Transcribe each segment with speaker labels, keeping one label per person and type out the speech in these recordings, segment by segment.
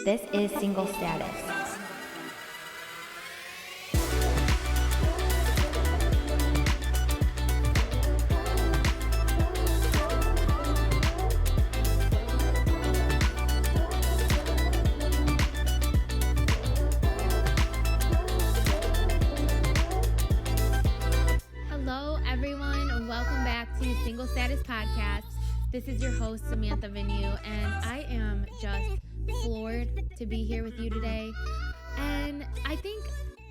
Speaker 1: This is Single Status.
Speaker 2: Hello, everyone. Welcome back to Single Status Podcast. This is your host, Samantha, and I am just floored to be here with you today. And I think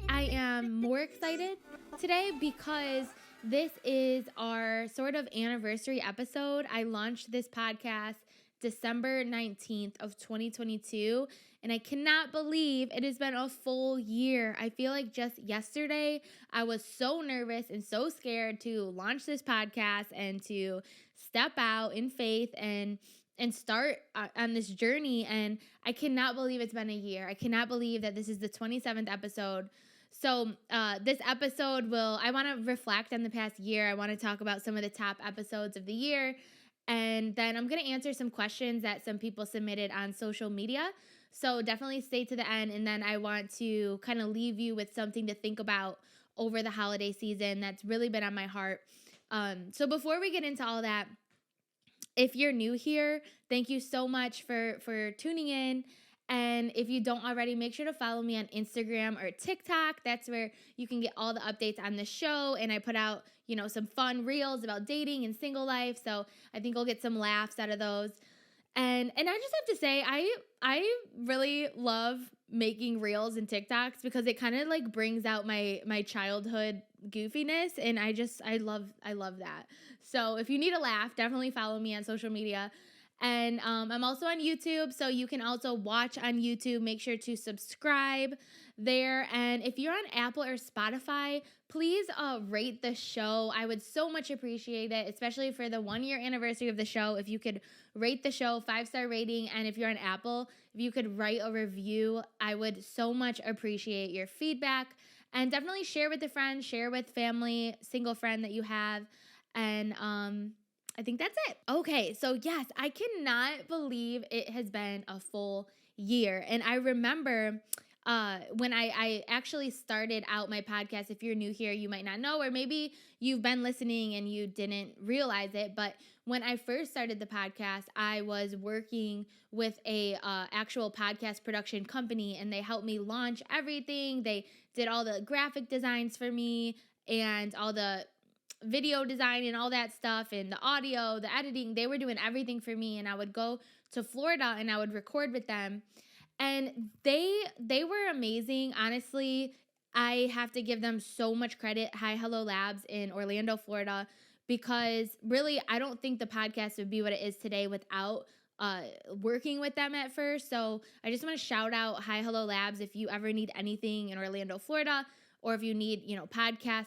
Speaker 2: I am more excited today because this is our sort of anniversary episode. I launched this podcast December 19th of 2022, and I cannot believe it has been a full year. I feel like just yesterday I was so nervous and so scared to launch this podcast and to step out in faith and start on this journey, and I cannot believe it's been a year. I cannot believe that this is the 27th episode. So this episode I want to reflect on the past year. I want to talk about some of the top episodes of the year. And then I'm going to answer some questions that some people submitted on social media. So definitely stay to the end. And then I want to kind of leave you with something to think about over the holiday season that's really been on my heart. So before we get into all that, if you're new here, thank you so much for tuning in. And if you don't already, make sure to follow me on Instagram or TikTok. That's where you can get all the updates on the show. And I put out, some fun reels about dating and single life. So I think I'll get some laughs out of those. And I just have to say, I really love making reels and TikToks because it kind of like brings out my childhood goofiness. And I love that. So if you need a laugh, definitely follow me on social media. And I'm also on YouTube, so you can also watch on YouTube. Make sure to subscribe there. And if you're on Apple or Spotify, please rate the show. I would so much appreciate it, especially for the 1-year anniversary of the show. If you could rate the show, 5-star rating. And if you're on Apple, if you could write a review, I would so much appreciate your feedback. And definitely share with a friend, share with family, single friend that you have. And I think that's it. Okay, so yes, I cannot believe it has been a full year. And I remember when I actually started out my podcast. If you're new here, you might not know, or maybe you've been listening and you didn't realize it. But when I first started the podcast, I was working with a actual podcast production company, and they helped me launch everything. They did all the graphic designs for me and all the video design and all that stuff, and the audio, the editing. They were doing everything for me, and I would go to Florida and I would record with them, and they were amazing. Honestly, I have to give them so much credit. Hi Hello Labs in Orlando, Florida, because really I don't think the podcast would be what it is today without working with them at first. So I just want to shout out Hi Hello Labs if you ever need anything in Orlando, Florida, or if you need, podcast,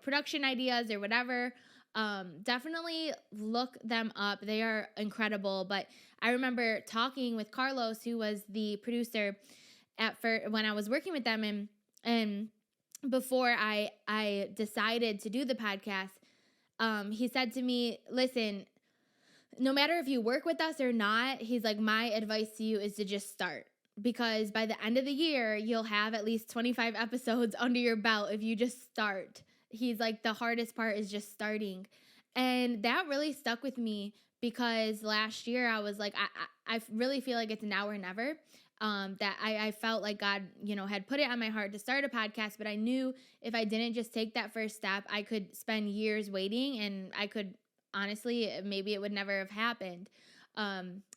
Speaker 2: production ideas or whatever, definitely look them up. They are incredible. But I remember talking with Carlos, who was the producer at first when I was working with them, and before I decided to do the podcast, he said to me, listen, no matter if you work with us or not, he's like, my advice to you is to just start. Because by the end of the year, you'll have at least 25 episodes under your belt if you just start. He's like, the hardest part is just starting. And that really stuck with me because last year I was like, I really feel like it's now or never. That I felt like God, had put it on my heart to start a podcast, but I knew if I didn't just take that first step, I could spend years waiting, and I could, honestly, maybe it would never have happened.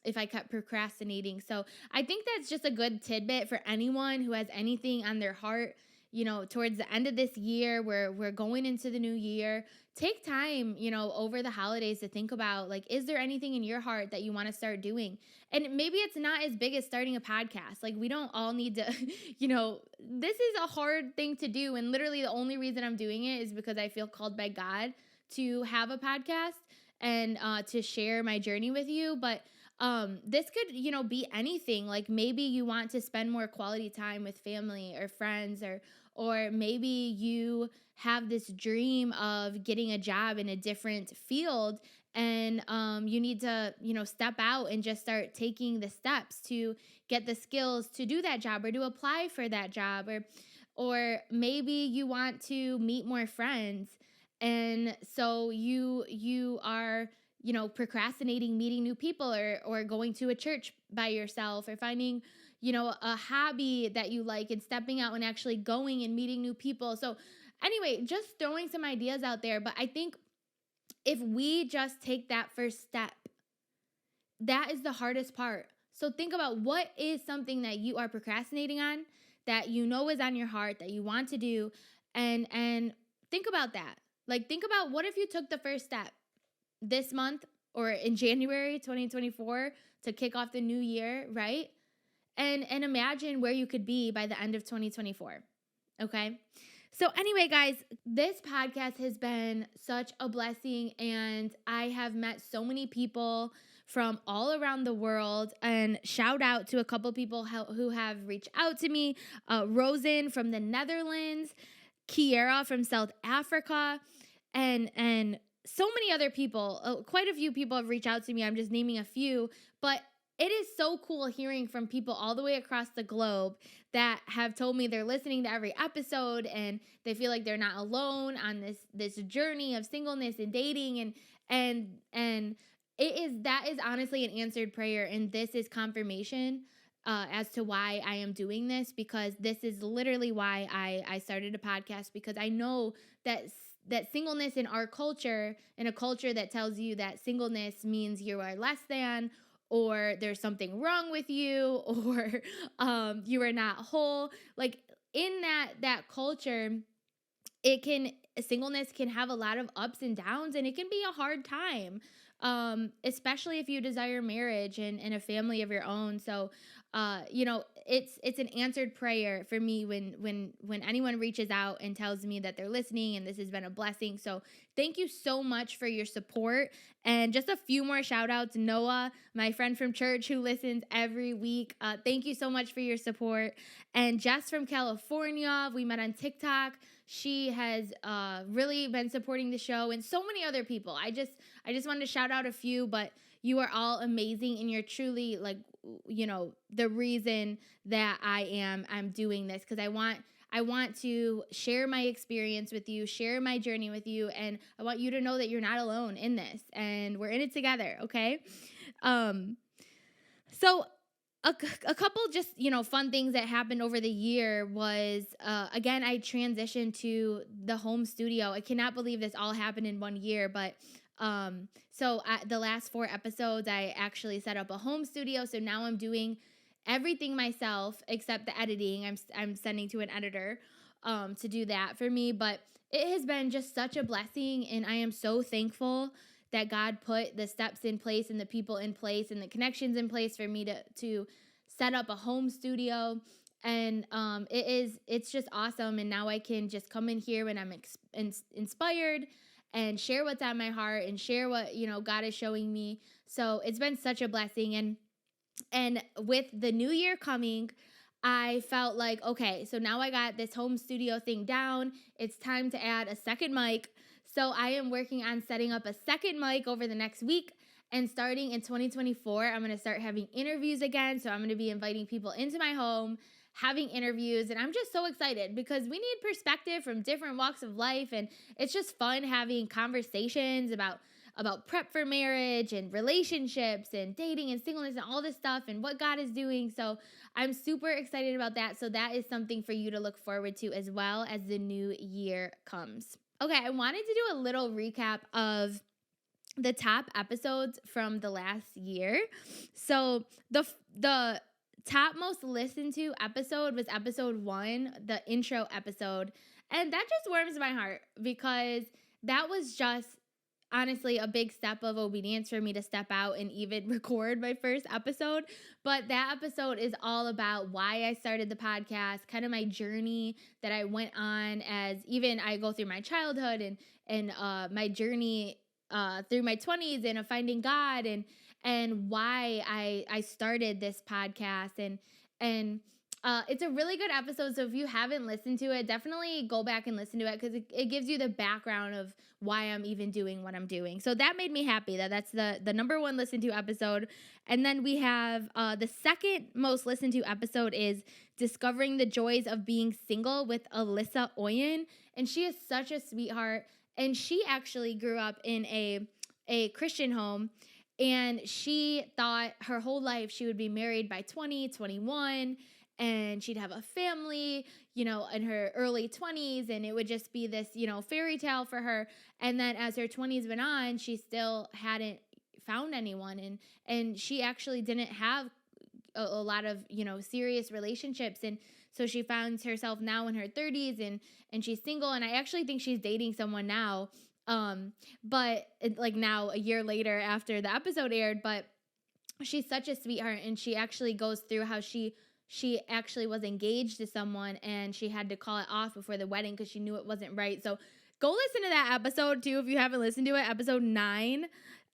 Speaker 2: If I kept procrastinating. So I think that's just a good tidbit for anyone who has anything on their heart, towards the end of this year, where we're going into the new year. Take time, over the holidays to think about, like, is there anything in your heart that you want to start doing? And maybe it's not as big as starting a podcast. Like, we don't all need to, this is a hard thing to do. And literally the only reason I'm doing it is because I feel called by God to have a podcast and to share my journey with you. But this could, be anything. Like, maybe you want to spend more quality time with family or friends, or maybe you have this dream of getting a job in a different field And you need to, step out and just start taking the steps to get the skills to do that job or to apply for that job, or maybe you want to meet more friends, and so you are procrastinating meeting new people, or going to a church by yourself, or finding a hobby that you like and stepping out and actually going and meeting new people. So anyway, just throwing some ideas out there. But I think if we just take that first step, that is the hardest part. So think about, what is something that you are procrastinating on, that is on your heart, that you want to do, and think about that. Like, think about, what if you took the first step this month or in January 2024 to kick off the new year, right? And imagine where you could be by the end of 2024. Okay? So anyway, guys, this podcast has been such a blessing, and I have met so many people from all around the world, and shout out to a couple people who have reached out to me. Rosen from the Netherlands, Kiera from South Africa, and so many other people. Quite a few people have reached out to me. I'm just naming a few, but it is so cool hearing from people all the way across the globe that have told me they're listening to every episode, and they feel like they're not alone on this journey of singleness and dating, and that is honestly an answered prayer, and this is confirmation as to why I am doing this, because this is literally why I started a podcast, because I know that singleness in our culture, in a culture that tells you that singleness means you are less than, or there's something wrong with you, or you are not whole. Like, in that culture, singleness can have a lot of ups and downs, and it can be a hard time, especially if you desire marriage and a family of your own. So, it's an answered prayer for me when anyone reaches out and tells me that they're listening, and this has been a blessing. So thank you so much for your support. And just a few more shout outs. Noah, my friend from church who listens every week, thank you so much for your support. And Jess from California, we met on TikTok. She has really been supporting the show, and so many other people. I just wanted to shout out a few, but you are all amazing, and you're truly, like, the reason that I'm doing this, because I want to share my experience with you, share my journey with you, and I want you to know that you're not alone in this, and we're in it together, okay? So a couple just, fun things that happened over the year was, again, I transitioned to the home studio. I cannot believe this all happened in 1 year, but so the last 4 episodes, I actually set up a home studio. So now I'm doing everything myself except the editing. I'm sending to an editor to do that for me. But it has been just such a blessing, and I am so thankful that God put the steps in place and the people in place and the connections in place for me to set up a home studio. And it's just awesome. And now I can just come in here when I'm inspired and share what's on my heart and share what, God is showing me. So it's been such a blessing. And with the new year coming, I felt like, okay, so now I got this home studio thing down. It's time to add a second mic. So I am working on setting up a second mic over the next week. And starting in 2024, I'm going to start having interviews again. So I'm going to be inviting people into my home, having interviews, and I'm just so excited because we need perspective from different walks of life, and it's just fun having conversations about prep for marriage and relationships and dating and singleness and all this stuff and what God is doing. So I'm super excited about that. So that is something for you to look forward to as well as the new year comes. Okay, I wanted to do a little recap of the top episodes from the last year. So the top most listened to episode was episode 1, the intro episode. And that just warms my heart because that was just honestly a big step of obedience for me to step out and even record my first episode. But that episode is all about why I started the podcast, kind of my journey that I went on as even I go through my childhood and my journey through my 20s and of finding God and why I started this podcast and It's a really good episode, so if you haven't listened to it, definitely go back and listen to it because it gives you the background of why I'm even doing what I'm doing. So that made me happy that's the number one listened to episode. And then we have the second most listened to episode is Discovering the Joys of Being Single with Alyssa Oyen. And she is such a sweetheart. And she actually grew up in a Christian home. And she thought her whole life she would be married by 20, 21, and she'd have a family, in her early 20s, and it would just be this, fairy tale for her. And then as her 20s went on, she still hadn't found anyone, and she actually didn't have a lot of, serious relationships. And so she finds herself now in her 30s, and she's single, and I actually think she's dating someone now. But now a year later after the episode aired, but she's such a sweetheart, and she actually goes through how she actually was engaged to someone and she had to call it off before the wedding because she knew it wasn't right. So go listen to that episode too if you haven't listened to it, episode 9.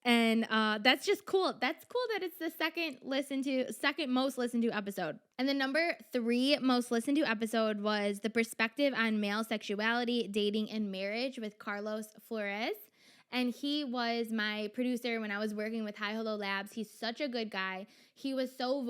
Speaker 2: And that's just cool. That's cool that it's the second most listened to episode. And the number 3 most listened to episode was The Perspective on Male Sexuality, Dating, and Marriage with Carlos Flores. And he was my producer when I was working with High Hello Labs. He's such a good guy. He was so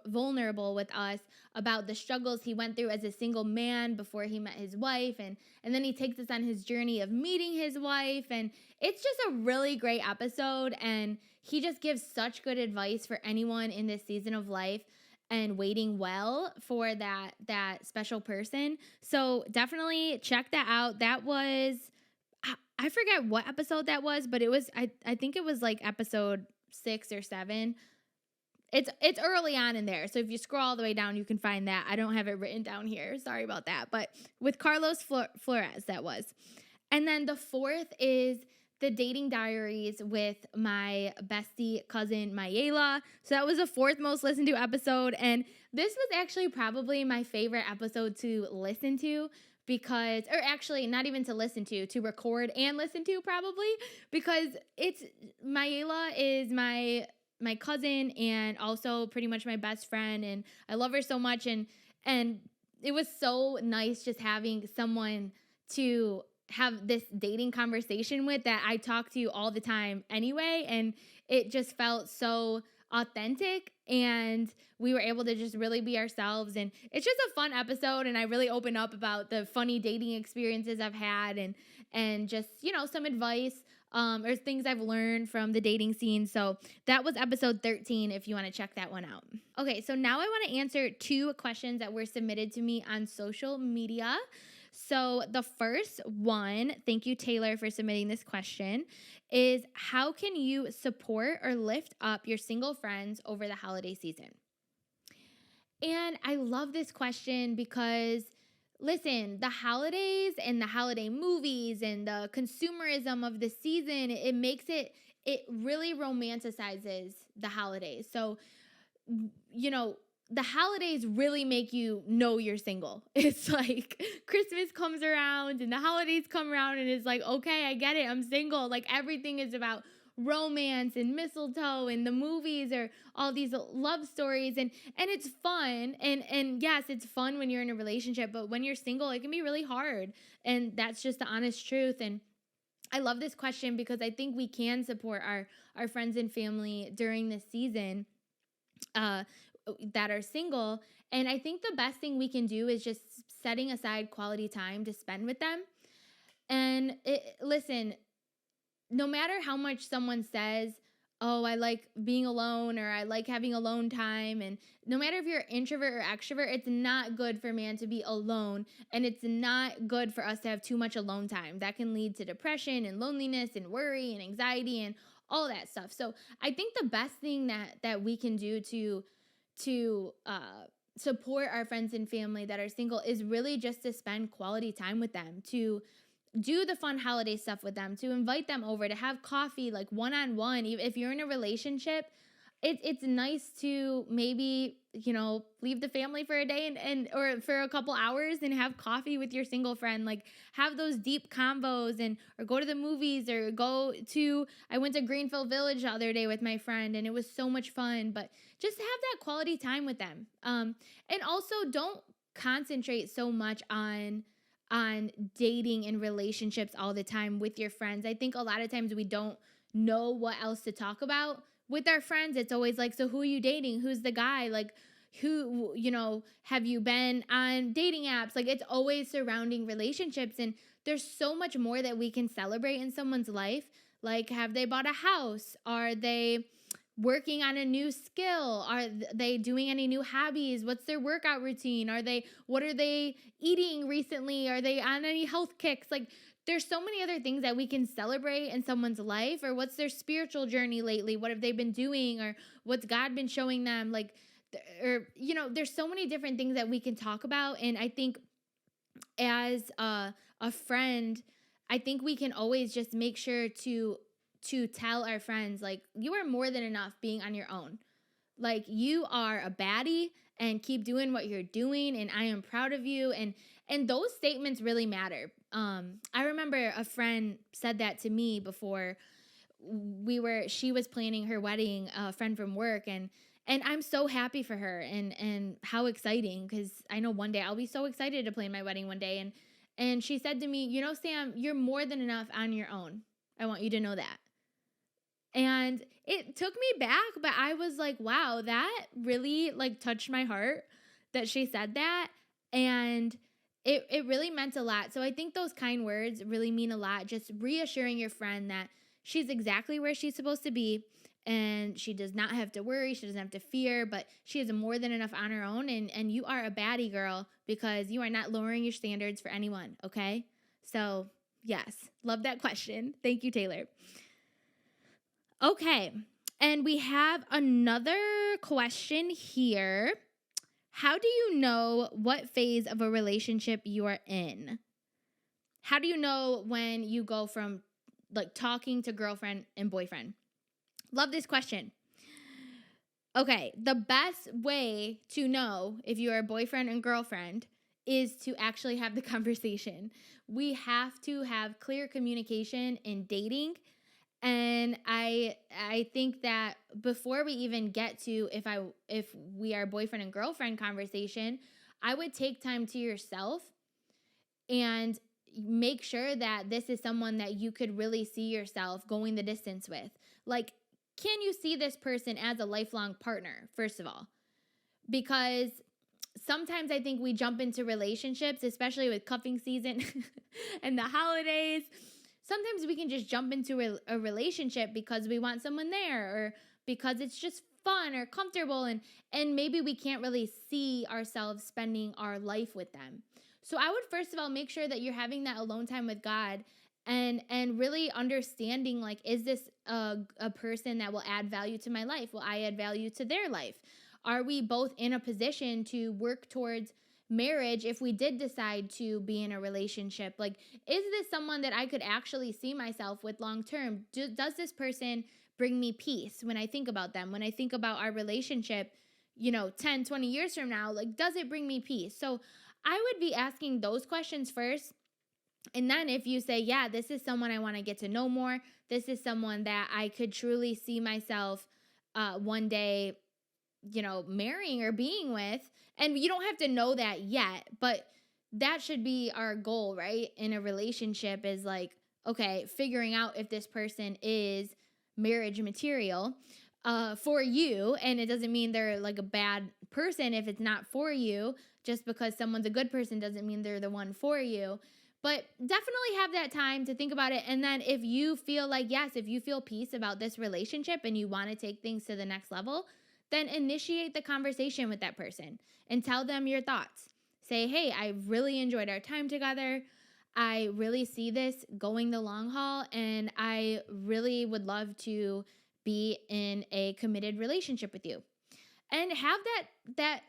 Speaker 2: vulnerable with us about the struggles he went through as a single man before he met his wife. And then he takes us on his journey of meeting his wife. And it's just a really great episode. And he just gives such good advice for anyone in this season of life and waiting well for that special person. So definitely check that out. That was... I forget what episode that was, but it was, I think it was like episode 6 or 7. It's early on in there. So if you scroll all the way down, you can find that. I don't have it written down here. Sorry about that. But with Carlos Flores, that was. And then the 4th is the Dating Diaries with my bestie cousin, Mayela. So that was the 4th most listened to episode. And this was actually probably my favorite episode to listen to. Because, or actually not even to listen to record and listen to probably, because Mayela is my cousin and also pretty much my best friend, and I love her so much, and it was so nice just having someone to have this dating conversation with that I talk to all the time anyway, and it just felt so authentic, and we were able to just really be ourselves, and it's just a fun episode, and I really open up about the funny dating experiences I've had, and just, some advice or things I've learned from the dating scene. So that was episode 13 if you want to check that one out. Okay, so now I want to answer 2 questions that were submitted to me on social media. So the first one, thank you, Taylor, for submitting this question, is how can you support or lift up your single friends over the holiday season? And I love this question because, listen, the holidays and the holiday movies and the consumerism of the season, it really romanticizes the holidays. So, the holidays really make you know you're single. It's like Christmas comes around and the holidays come around and it's like, okay, I get it, I'm single. Like everything is about romance and mistletoe, and the movies are all these love stories, and it's fun. And yes, it's fun when you're in a relationship, but when you're single, it can be really hard. And that's just the honest truth. And I love this question because I think we can support our friends and family during this season that are single. And I think the best thing we can do is just setting aside quality time to spend with them. And listen, no matter how much someone says, oh, I like being alone, or I like having alone time, and no matter if you're introvert or extrovert, it's not good for man to be alone, and it's not good for us to have too much alone time. That can lead to depression and loneliness and worry and anxiety and all that stuff. So I think the best thing that we can do to support our friends and family that are single is really just to spend quality time with them, to do the fun holiday stuff with them, to invite them over, to have coffee like one-on-one. If you're in a relationship, it's nice to maybe, leave the family for a day and or for a couple hours and have coffee with your single friend, like have those deep combos or go to the movies or I went to Greenville Village the other day with my friend and it was so much fun, but just have that quality time with them. And also don't concentrate so much on dating and relationships all the time with your friends. I think a lot of times we don't know what else to talk about with our friends. It's always like, so who are you dating? Who's the guy? Like, who, have you been on dating apps? Like, it's always surrounding relationships. And there's so much more that we can celebrate in someone's life. Like, have they bought a house? Are they working on a new skill? Are they doing any new hobbies? What's their workout routine? What are they eating recently? Are they on any health kicks? Like, there's so many other things that we can celebrate in someone's life, or what's their spiritual journey lately? What have they been doing, or what's God been showing them? Like, there's so many different things that we can talk about. And I think as a friend, I think we can always just make sure to tell our friends, like, you are more than enough being on your own. Like, you are a baddie and keep doing what you're doing. And I am proud of you. And those statements really matter. I remember a friend said that to me before she was planning her wedding, a friend from work. And I'm so happy for her and how exciting, because I know one day I'll be so excited to plan my wedding one day. And she said to me, Sam, you're more than enough on your own. I want you to know that. And it took me back, but I was like, wow, that really like touched my heart that she said that. And it really meant a lot. So I think those kind words really mean a lot. Just reassuring your friend that she's exactly where she's supposed to be, and she does not have to worry. She doesn't have to fear, but she is more than enough on her own. And you are a baddie girl, because you are not lowering your standards for anyone. Okay. So yes, love that question. Thank you, Taylor. Okay. And we have another question here. How do you know what phase of a relationship you are in? How do you know when you go from like talking to girlfriend and boyfriend? Love this question. Okay, the best way to know if you are a boyfriend and girlfriend is to actually have the conversation. We have to have clear communication in dating. And I think that before we even get to if we are boyfriend and girlfriend conversation, I would take time to yourself and make sure that this is someone that you could really see yourself going the distance with. Like, can you see this person as a lifelong partner, first of all? Because sometimes I think we jump into relationships, especially with cuffing season and the holidays. Sometimes we can just jump into a relationship because we want someone there, or because it's just fun or comfortable, and maybe we can't really see ourselves spending our life with them. So I would first of all make sure that you're having that alone time with God and really understanding, like, is this a person that will add value to my life? Will I add value to their life? Are we both in a position to work towards marriage if we did decide to be in a relationship? Like, is this someone that I could actually see myself with long term? Does this person bring me peace when I think about them? When I think about our relationship, 10, 20 years from now, like, does it bring me peace? So I would be asking those questions first. And then if you say, yeah, this is someone I want to get to know more, this is someone that I could truly see myself one day, marrying or being with. And you don't have to know that yet, but that should be our goal, right? In a relationship is like, okay, figuring out if this person is marriage material for you. And it doesn't mean they're like a bad person if it's not for you. Just because someone's a good person doesn't mean they're the one for you. But definitely have that time to think about it. And then if you feel like, yes, if you feel peace about this relationship and you want to take things to the next level, then initiate the conversation with that person and tell them your thoughts. Say, hey, I really enjoyed our time together. I really see this going the long haul, and I really would love to be in a committed relationship with you. And have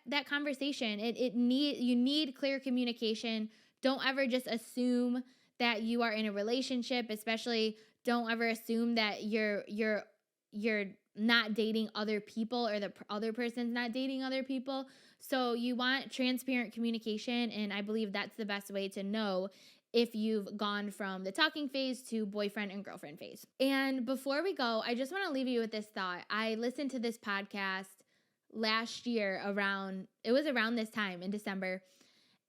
Speaker 2: that conversation. You need clear communication. Don't ever just assume that you are in a relationship, especially don't ever assume that you're not dating other people, or the other person's not dating other people. So you want transparent communication, and I believe that's the best way to know if you've gone from the talking phase to boyfriend and girlfriend phase. And before we go, I just want to leave you with this thought. I listened to this podcast last year around this time in December,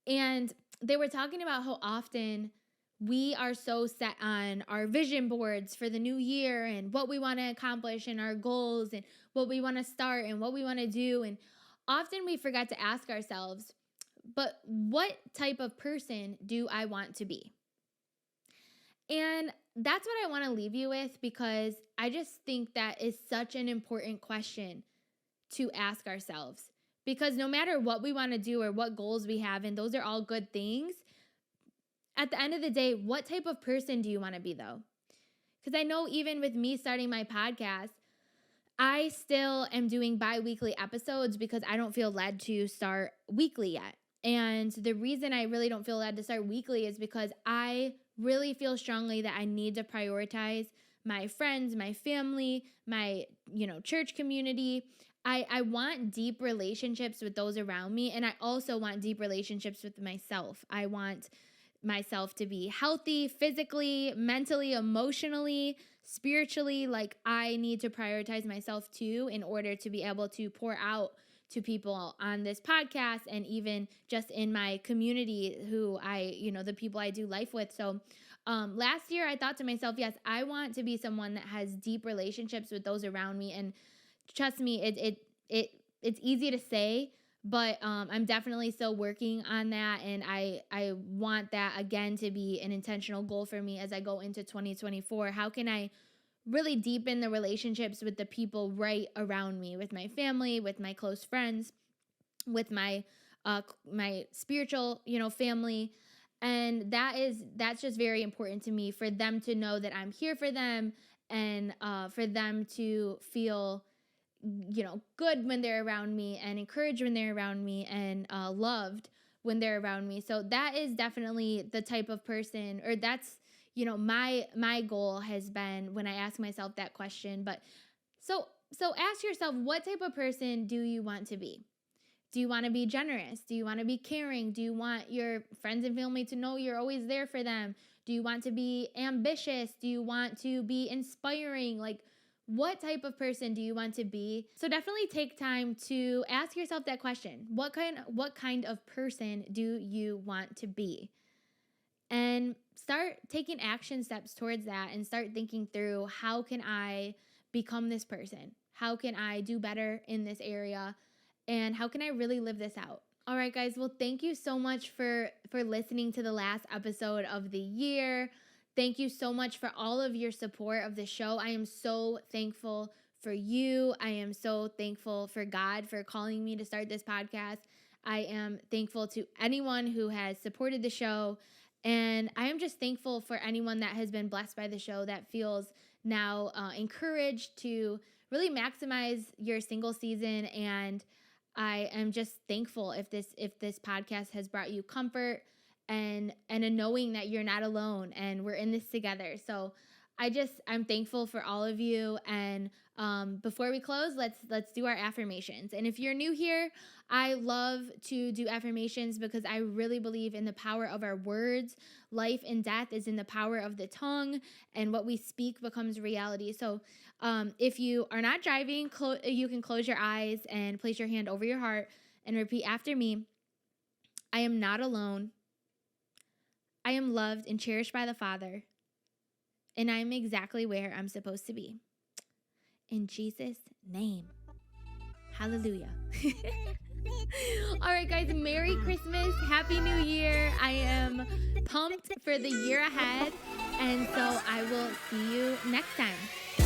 Speaker 2: and they were talking about how often we are so set on our vision boards for the new year and what we want to accomplish and our goals and what we want to start and what we want to do. And often we forget to ask ourselves, but what type of person do I want to be? And that's what I want to leave you with, because I just think that is such an important question to ask ourselves. Because no matter what we want to do or what goals we have, and those are all good things, at the end of the day, what type of person do you want to be, though? Because I know even with me starting my podcast, I still am doing bi-weekly episodes because I don't feel led to start weekly yet. And the reason I really don't feel led to start weekly is because I really feel strongly that I need to prioritize my friends, my family, my, church community. I want deep relationships with those around me. And I also want deep relationships with myself. I want myself to be healthy physically, mentally, emotionally, spiritually. Like, I need to prioritize myself too in order to be able to pour out to people on this podcast, and even just in my community who the people I do life with. So last year I thought to myself, yes, I want to be someone that has deep relationships with those around me. And trust me, it's easy to say, but I'm definitely still working on that. And I want that again to be an intentional goal for me as I go into 2024. How can I really deepen the relationships with the people right around me, with my family, with my close friends, with my spiritual, family. And that's just very important to me, for them to know that I'm here for them, and for them to feel, good when they're around me, and encouraged when they're around me, and loved when they're around me. So that is definitely the type of person, or that's, my goal has been when I ask myself that question. But so ask yourself, what type of person do you want to be? Do you want to be generous? Do you want to be caring? Do you want your friends and family to know you're always there for them? Do you want to be ambitious? Do you want to be inspiring? Like, what type of person do you want to be? So definitely take time to ask yourself that question. What kind of person do you want to be? And start taking action steps towards that, and start thinking through, how can I become this person? How can I do better in this area? And how can I really live this out? All right, guys. Well, thank you so much for listening to the last episode of the year. Thank you so much for all of your support of the show. I am so thankful for you. I am so thankful for God for calling me to start this podcast. I am thankful to anyone who has supported the show. And I am just thankful for anyone that has been blessed by the show, that feels now encouraged to really maximize your single season. And I am just thankful if this podcast has brought you comfort and a knowing that you're not alone and we're in this together. So I'm thankful for all of you. And before we close, let's do our affirmations. And if you're new here, I love to do affirmations because I really believe in the power of our words. Life and death is in the power of the tongue, and what we speak becomes reality. So if you are not driving, you can close your eyes and place your hand over your heart and repeat after me. I am not alone. I am loved and cherished by the Father, and I'm exactly where I'm supposed to be. In Jesus' name. Hallelujah. All right, guys, Merry Christmas. Happy New Year. I am pumped for the year ahead, and so I will see you next time.